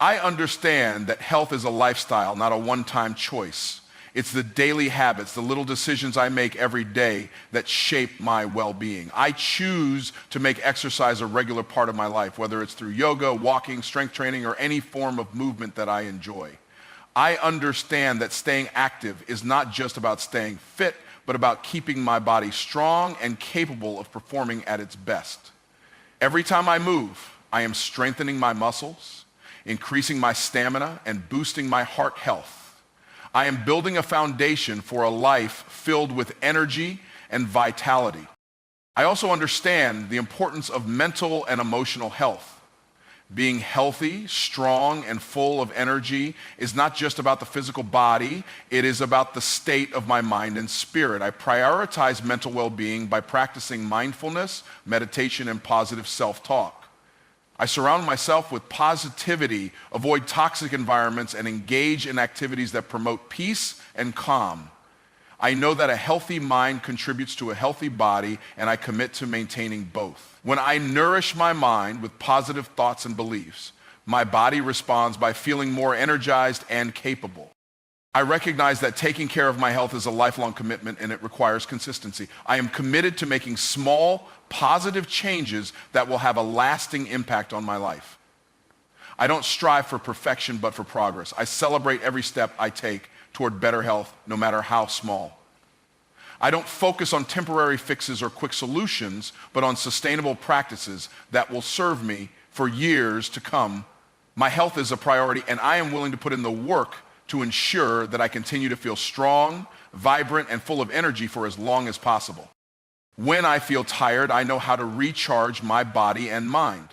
I understand that health is a lifestyle, not a one-time choice. It's the daily habits, the little decisions I make every day that shape my well-being. I choose to make exercise a regular part of my life, whether it's through yoga, walking, strength training, or any form of movement that I enjoy. I understand that staying active is not just about staying fit, but about keeping my body strong and capable of performing at its best. Every time I move, I am strengthening my muscles, increasing my stamina, and boosting my heart health. I am building a foundation for a life filled with energy and vitality. I also understand the importance of mental and emotional health. Being healthy, strong, and full of energy is not just about the physical body, it is about the state of my mind and spirit. I prioritize mental well-being by practicing mindfulness, meditation, and positive self-talk. I surround myself with positivity, avoid toxic environments, and engage in activities that promote peace and calm. I know that a healthy mind contributes to a healthy body, and I commit to maintaining both. When I nourish my mind with positive thoughts and beliefs, my body responds by feeling more energized and capable. I recognize that taking care of my health is a lifelong commitment, and it requires consistency. I am committed to making small, positive changes that will have a lasting impact on my life. I don't strive for perfection, but for progress. I celebrate every step I take toward better health, no matter how small. I don't focus on temporary fixes or quick solutions, but on sustainable practices that will serve me for years to come. My health is a priority, and I am willing to put in the work to ensure that I continue to feel strong, vibrant, and full of energy for as long as possible. When I feel tired, I know how to recharge my body and mind.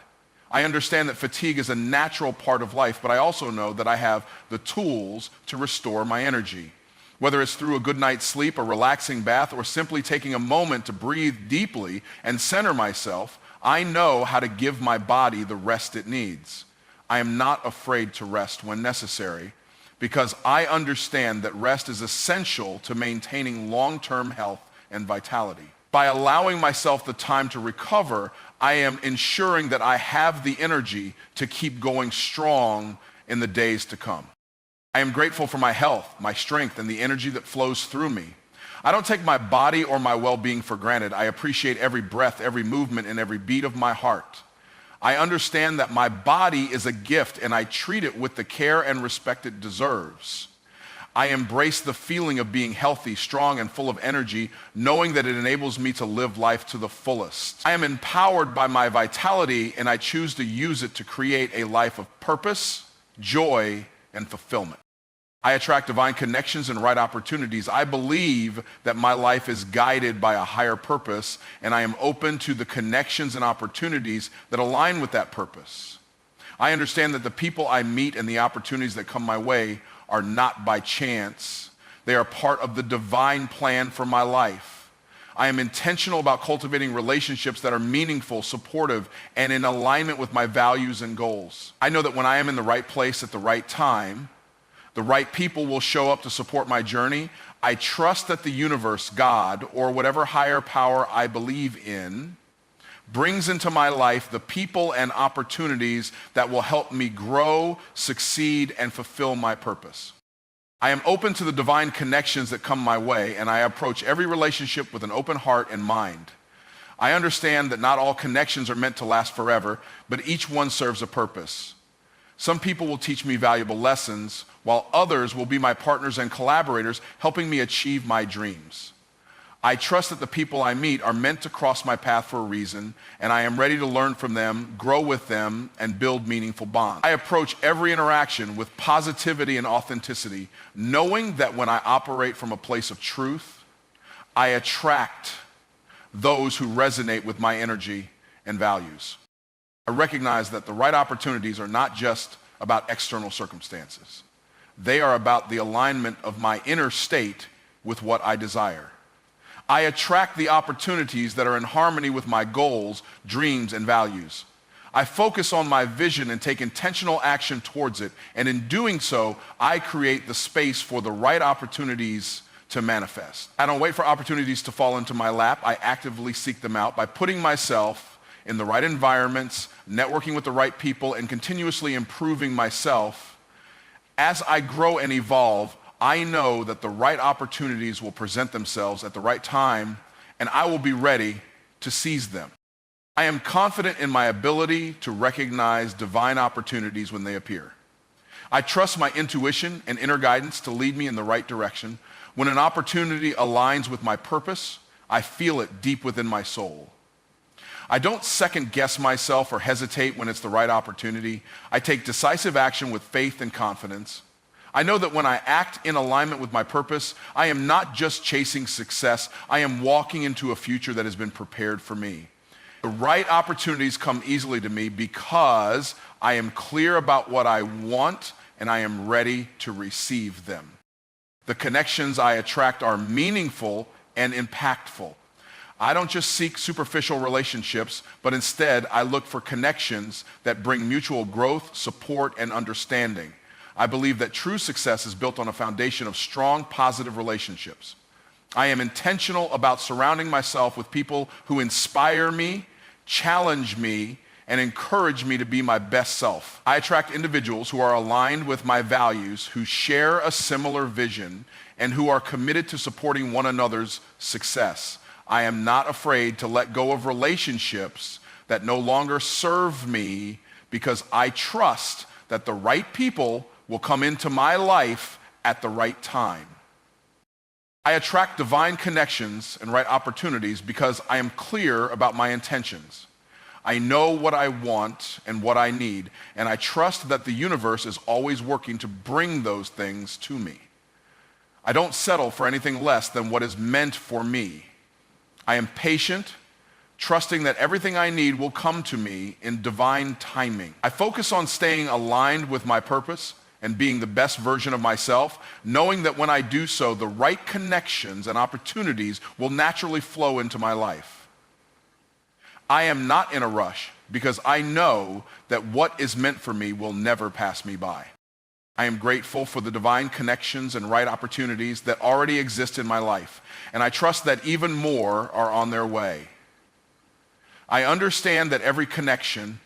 I understand that fatigue is a natural part of life, but I also know that I have the tools to restore my energy. Whether it's through a good night's sleep, a relaxing bath, or simply taking a moment to breathe deeply and center myself, I know how to give my body the rest it needs. I am not afraid to rest when necessary, because I understand that rest is essential to maintaining long-term health and vitality. By allowing myself the time to recover, I am ensuring that I have the energy to keep going strong in the days to come. I am grateful for my health, my strength, and the energy that flows through me. I don't take my body or my well-being for granted. I appreciate every breath, every movement, and every beat of my heart. I understand that my body is a gift, and I treat it with the care and respect it deserves. I embrace the feeling of being healthy, strong, and full of energy, knowing that it enables me to live life to the fullest. I am empowered by my vitality, and I choose to use it to create a life of purpose, joy, and fulfillment. I attract divine connections and right opportunities. I believe that my life is guided by a higher purpose, and I am open to the connections and opportunities that align with that purpose. I understand that the people I meet and the opportunities that come my way are not by chance. They are part of the divine plan for my life. I am intentional about cultivating relationships that are meaningful, supportive, and in alignment with my values and goals. I know that when I am in the right place at the right time, the right people will show up to support my journey. I trust that the universe, God, or whatever higher power I believe in, brings into my life the people and opportunities that will help me grow, succeed, and fulfill my purpose. I am open to the divine connections that come my way, and I approach every relationship with an open heart and mind. I understand that not all connections are meant to last forever, but each one serves a purpose. Some people will teach me valuable lessons, while others will be my partners and collaborators, helping me achieve my dreams. I trust that the people I meet are meant to cross my path for a reason, and I am ready to learn from them, grow with them, and build meaningful bonds. I approach every interaction with positivity and authenticity, knowing that when I operate from a place of truth, I attract those who resonate with my energy and values. I recognize that the right opportunities are not just about external circumstances. They are about the alignment of my inner state with what I desire. I attract the opportunities that are in harmony with my goals, dreams, and values. I focus on my vision and take intentional action towards it, and in doing so, I create the space for the right opportunities to manifest. I don't wait for opportunities to fall into my lap. I actively seek them out by putting myself in the right environments, networking with the right people, and continuously improving myself. As I grow and evolve, I know that the right opportunities will present themselves at the right time, and I will be ready to seize them. I am confident in my ability to recognize divine opportunities when they appear. I trust my intuition and inner guidance to lead me in the right direction. When an opportunity aligns with my purpose, I feel it deep within my soul. I don't second guess myself or hesitate when it's the right opportunity. I take decisive action with faith and confidence. I know that when I act in alignment with my purpose, I am not just chasing success, I am walking into a future that has been prepared for me. The right opportunities come easily to me because I am clear about what I want and I am ready to receive them. The connections I attract are meaningful and impactful. I don't just seek superficial relationships, but instead I look for connections that bring mutual growth, support, and understanding. I believe that true success is built on a foundation of strong, positive relationships. I am intentional about surrounding myself with people who inspire me, challenge me, and encourage me to be my best self. I attract individuals who are aligned with my values, who share a similar vision, and who are committed to supporting one another's success. I am not afraid to let go of relationships that no longer serve me because I trust that the right people will come into my life at the right time. I attract divine connections and right opportunities because I am clear about my intentions. I know what I want and what I need, and I trust that the universe is always working to bring those things to me. I don't settle for anything less than what is meant for me. I am patient, trusting that everything I need will come to me in divine timing. I focus on staying aligned with my purpose and being the best version of myself, knowing that when I do so, the right connections and opportunities will naturally flow into my life. I am not in a rush because I know that what is meant for me will never pass me by. I am grateful for the divine connections and right opportunities that already exist in my life, and I trust that even more are on their way. I understand that every connection,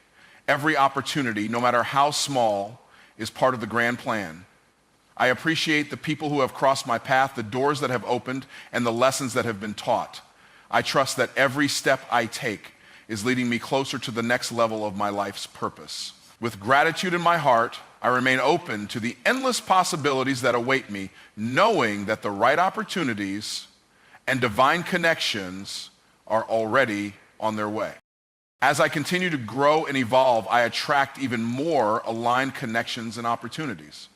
every opportunity, no matter how small, is part of the grand plan. I appreciate the people who have crossed my path, the doors that have opened, and the lessons that have been taught. I trust that every step I take is leading me closer to the next level of my life's purpose. With gratitude in my heart, I remain open to the endless possibilities that await me, knowing that the right opportunities and divine connections are already on their way. As I continue to grow and evolve, I attract even more aligned connections and opportunities.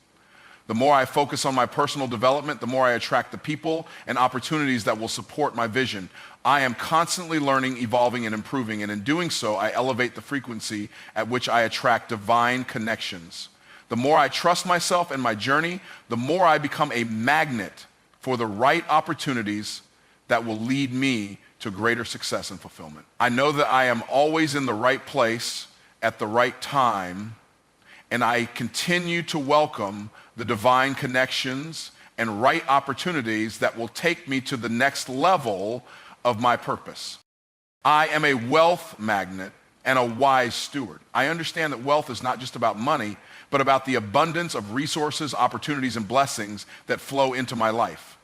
The more I focus on my personal development, the more I attract the people and opportunities that will support my vision. I am constantly learning, evolving, and improving, and in doing so, I elevate the frequency at which I attract divine connections. The more I trust myself and my journey, the more I become a magnet for the right opportunities that will lead me to greater success and fulfillment. I know that I am always in the right place at the right time, and I continue to welcome the divine connections and right opportunities that will take me to the next level of my purpose. I am a wealth magnet and a wise steward. I understand that wealth is not just about money, but about the abundance of resources, opportunities, and blessings that flow into my life.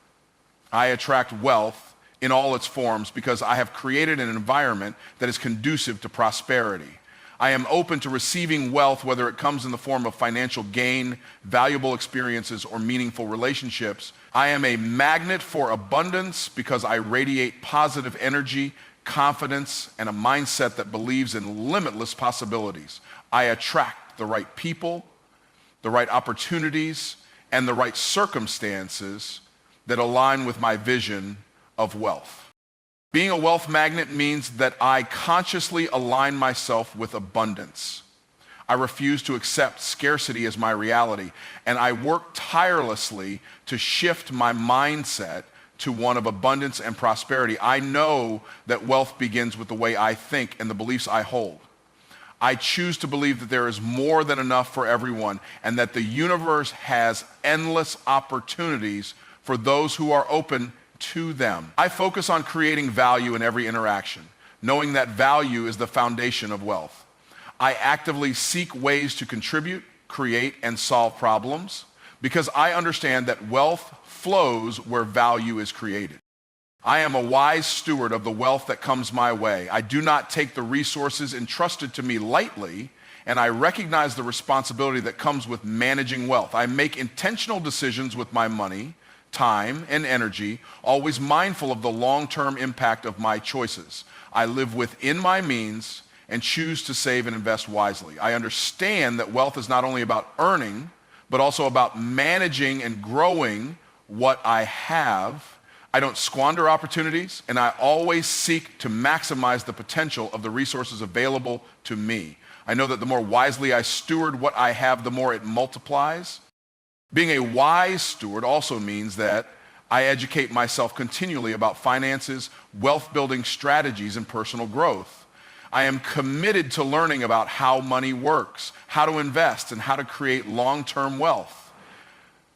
I attract wealth in all its forms because I have created an environment that is conducive to prosperity. I am open to receiving wealth, whether it comes in the form of financial gain, valuable experiences, or meaningful relationships. I am a magnet for abundance because I radiate positive energy, confidence, and a mindset that believes in limitless possibilities. I attract the right people, the right opportunities, and the right circumstances that align with my vision of wealth. Being a wealth magnet means that I consciously align myself with abundance. I refuse to accept scarcity as my reality, and I work tirelessly to shift my mindset to one of abundance and prosperity. I know that wealth begins with the way I think and the beliefs I hold. I choose to believe that there is more than enough for everyone and that the universe has endless opportunities for those who are open to them. I focus on creating value in every interaction, knowing that value is the foundation of wealth. I actively seek ways to contribute, create, and solve problems because I understand that wealth flows where value is created. I am a wise steward of the wealth that comes my way. I do not take the resources entrusted to me lightly, and I recognize the responsibility that comes with managing wealth. I make intentional decisions with my money, time, and energy, always mindful of the long-term impact of my choices. I live within my means and choose to save and invest wisely. I understand that wealth is not only about earning, but also about managing and growing what I have. I don't squander opportunities, and I always seek to maximize the potential of the resources available to me. I know that the more wisely I steward what I have, the more it multiplies. Being a wise steward also means that I educate myself continually about finances, wealth-building strategies, and personal growth. I am committed to learning about how money works, how to invest, and how to create long-term wealth.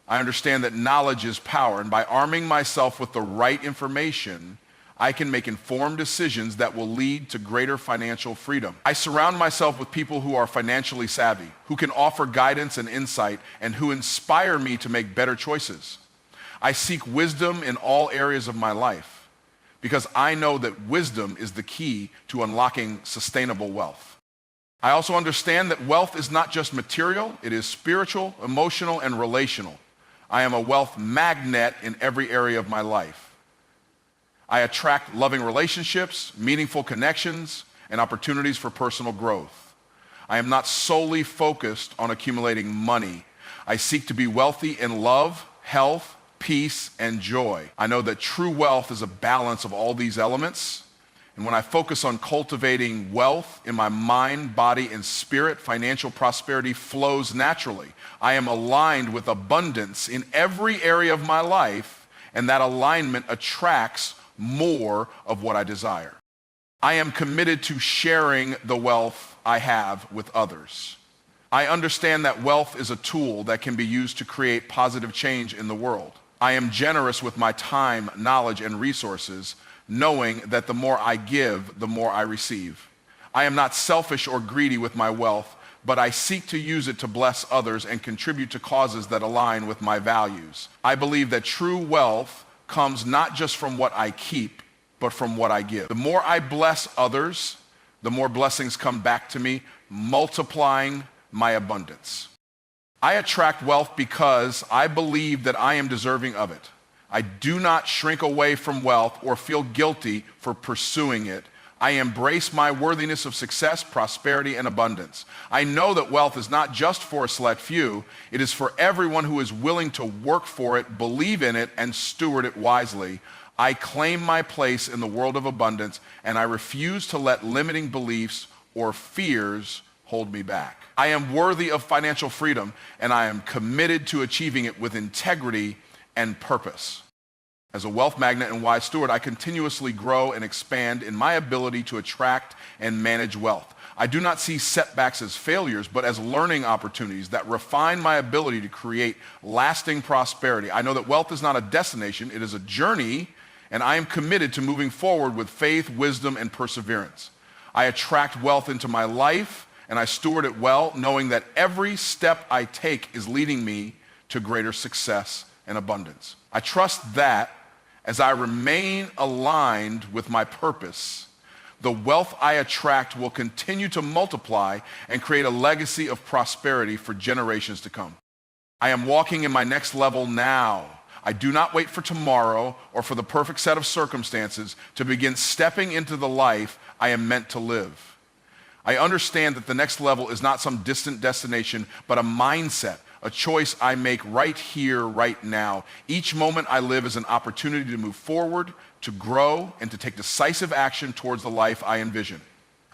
I understand that knowledge is power, and by arming myself with the right information, I can make informed decisions that will lead to greater financial freedom. I surround myself with people who are financially savvy, who can offer guidance and insight, and who inspire me to make better choices. I seek wisdom in all areas of my life because I know that wisdom is the key to unlocking sustainable wealth. I also understand that wealth is not just material, it is spiritual, emotional, and relational. I am a wealth magnet in every area of my life. I attract loving relationships, meaningful connections, and opportunities for personal growth. I am not solely focused on accumulating money. I seek to be wealthy in love, health, peace, and joy. I know that true wealth is a balance of all these elements. And when I focus on cultivating wealth in my mind, body, and spirit, financial prosperity flows naturally. I am aligned with abundance in every area of my life, and that alignment attracts more of what I desire. I am committed to sharing the wealth I have with others. I understand that wealth is a tool that can be used to create positive change in the world. I am generous with my time, knowledge, and resources, knowing that the more I give, the more I receive. I am not selfish or greedy with my wealth, but I seek to use it to bless others and contribute to causes that align with my values. I believe that true wealth comes not just from what I keep, but from what I give. The more I bless others, the more blessings come back to me, multiplying my abundance. I attract wealth because I believe that I am deserving of it. I do not shrink away from wealth or feel guilty for pursuing it. I embrace my worthiness of success, prosperity, and abundance. I know that wealth is not just for a select few. It is for everyone who is willing to work for it, believe in it, and steward it wisely. I claim my place in the world of abundance, and I refuse to let limiting beliefs or fears hold me back. I am worthy of financial freedom, and I am committed to achieving it with integrity and purpose. As a wealth magnet and wise steward, I continuously grow and expand in my ability to attract and manage wealth. I do not see setbacks as failures, but as learning opportunities that refine my ability to create lasting prosperity. I know that wealth is not a destination, it is a journey, and I am committed to moving forward with faith, wisdom, and perseverance. I attract wealth into my life, and I steward it well, knowing that every step I take is leading me to greater success and abundance. I trust that as I remain aligned with my purpose, the wealth I attract will continue to multiply and create a legacy of prosperity for generations to come. I am walking in my next level now. I do not wait for tomorrow or for the perfect set of circumstances to begin stepping into the life I am meant to live. I understand that the next level is not some distant destination, but a mindset, a choice I make right here, right now. Each moment I live is an opportunity to move forward, to grow, and to take decisive action towards the life I envision.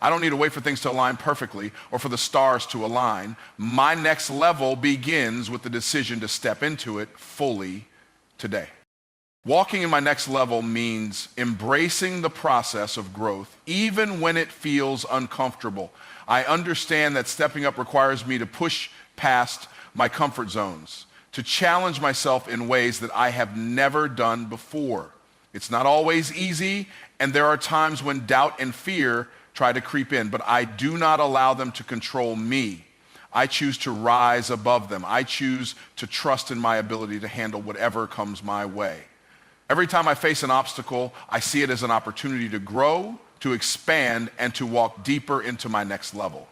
I don't need to wait for things to align perfectly or for the stars to align. My next level begins with the decision to step into it fully today. Walking in my next level means embracing the process of growth, even when it feels uncomfortable. I understand that stepping up requires me to push past my comfort zones, to challenge myself in ways that I have never done before. It's not always easy, and there are times when doubt and fear try to creep in, but I do not allow them to control me. I choose to rise above them. I choose to trust in my ability to handle whatever comes my way. Every time I face an obstacle, I see it as an opportunity to grow, to expand, and to walk deeper into my next level.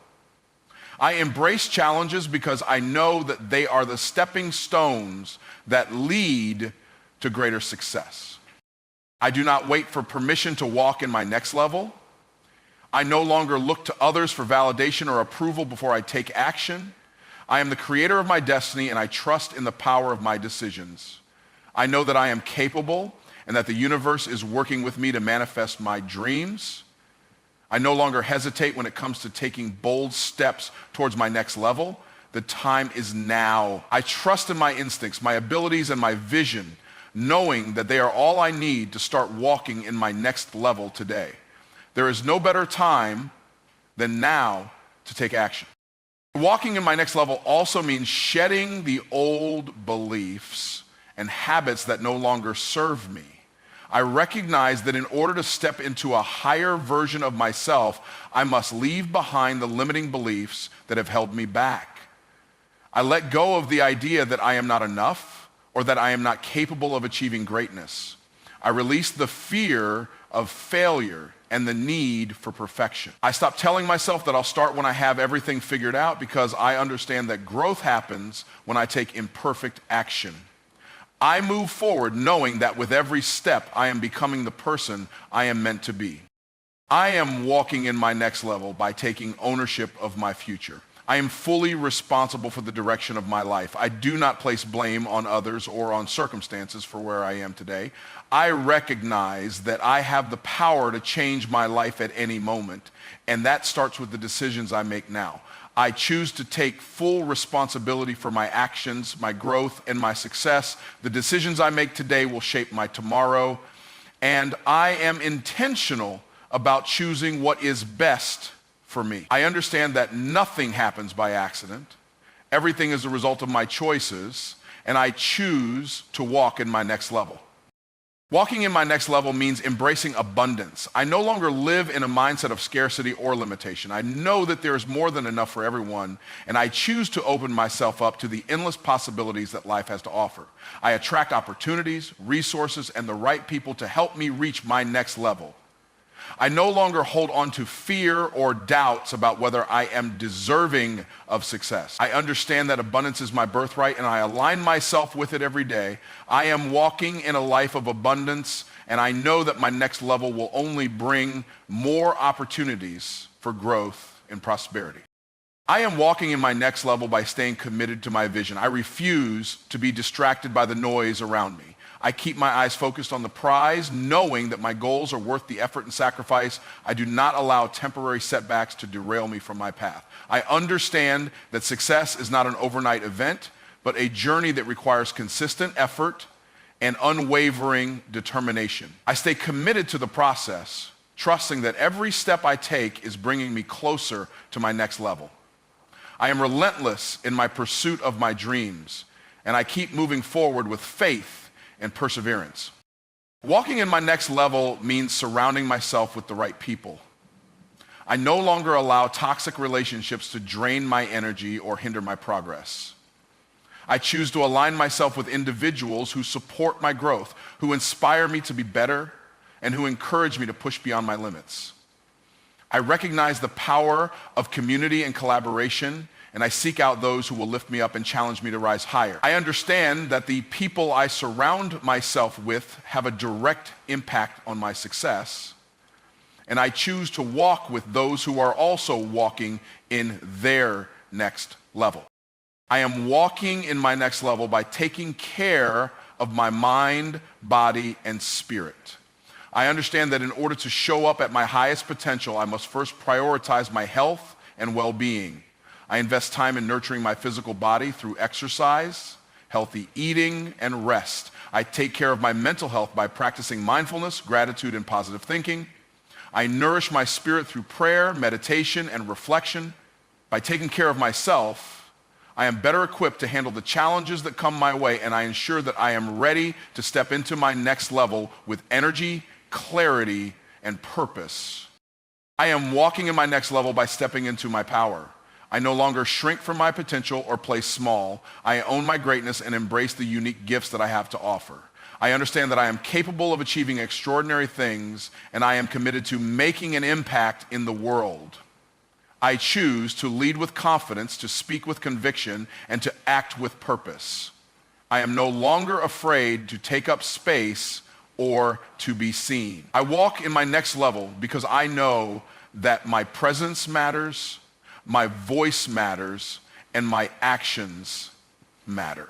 I embrace challenges because I know that they are the stepping stones that lead to greater success. I do not wait for permission to walk in my next level. I no longer look to others for validation or approval before I take action. I am the creator of my destiny, and I trust in the power of my decisions. I know that I am capable and that the universe is working with me to manifest my dreams. I no longer hesitate when it comes to taking bold steps towards my next level. The time is now. I trust in my instincts, my abilities, and my vision, knowing that they are all I need to start walking in my next level today. There is no better time than now to take action. Walking in my next level also means shedding the old beliefs and habits that no longer serve me. I recognize that in order to step into a higher version of myself, I must leave behind the limiting beliefs that have held me back. I let go of the idea that I am not enough or that I am not capable of achieving greatness. I release the fear of failure and the need for perfection. I stop telling myself that I'll start when I have everything figured out, because I understand that growth happens when I take imperfect action. I move forward knowing that with every step, I am becoming the person I am meant to be. I am walking in my next level by taking ownership of my future. I am fully responsible for the direction of my life. I do not place blame on others or on circumstances for where I am today. I recognize that I have the power to change my life at any moment, and that starts with the decisions I make now. I choose to take full responsibility for my actions, my growth, and my success. The decisions I make today will shape my tomorrow, and I am intentional about choosing what is best for me. I understand that nothing happens by accident. Everything is a result of my choices, and I choose to walk in my next level. Walking in my next level means embracing abundance. I no longer live in a mindset of scarcity or limitation. I know that there is more than enough for everyone, and I choose to open myself up to the endless possibilities that life has to offer. I attract opportunities, resources, and the right people to help me reach my next level. I no longer hold on to fear or doubts about whether I am deserving of success. I understand that abundance is my birthright, and I align myself with it every day. I am walking in a life of abundance, and I know that my next level will only bring more opportunities for growth and prosperity. I am walking in my next level by staying committed to my vision. I refuse to be distracted by the noise around me. I keep my eyes focused on the prize, knowing that my goals are worth the effort and sacrifice. I do not allow temporary setbacks to derail me from my path. I understand that success is not an overnight event, but a journey that requires consistent effort and unwavering determination. I stay committed to the process, trusting that every step I take is bringing me closer to my next level. I am relentless in my pursuit of my dreams, and I keep moving forward with faith and perseverance. Walking in my next level means surrounding myself with the right people. I no longer allow toxic relationships to drain my energy or hinder my progress. I choose to align myself with individuals who support my growth, who inspire me to be better, and who encourage me to push beyond my limits. I recognize the power of community and collaboration, and I seek out those who will lift me up and challenge me to rise higher. I understand that the people I surround myself with have a direct impact on my success, and I choose to walk with those who are also walking in their next level. I am walking in my next level by taking care of my mind, body, and spirit. I understand that in order to show up at my highest potential, I must first prioritize my health and well-being. I invest time in nurturing my physical body through exercise, healthy eating, and rest. I take care of my mental health by practicing mindfulness, gratitude, and positive thinking. I nourish my spirit through prayer, meditation, and reflection. By taking care of myself, I am better equipped to handle the challenges that come my way, and I ensure that I am ready to step into my next level with energy, clarity, and purpose. I am walking in my next level by stepping into my power. I no longer shrink from my potential or play small. I own my greatness and embrace the unique gifts that I have to offer. I understand that I am capable of achieving extraordinary things, and I am committed to making an impact in the world. I choose to lead with confidence, to speak with conviction, and to act with purpose. I am no longer afraid to take up space or to be seen. I walk in my next level because I know that my presence matters, my voice matters, and my actions matter.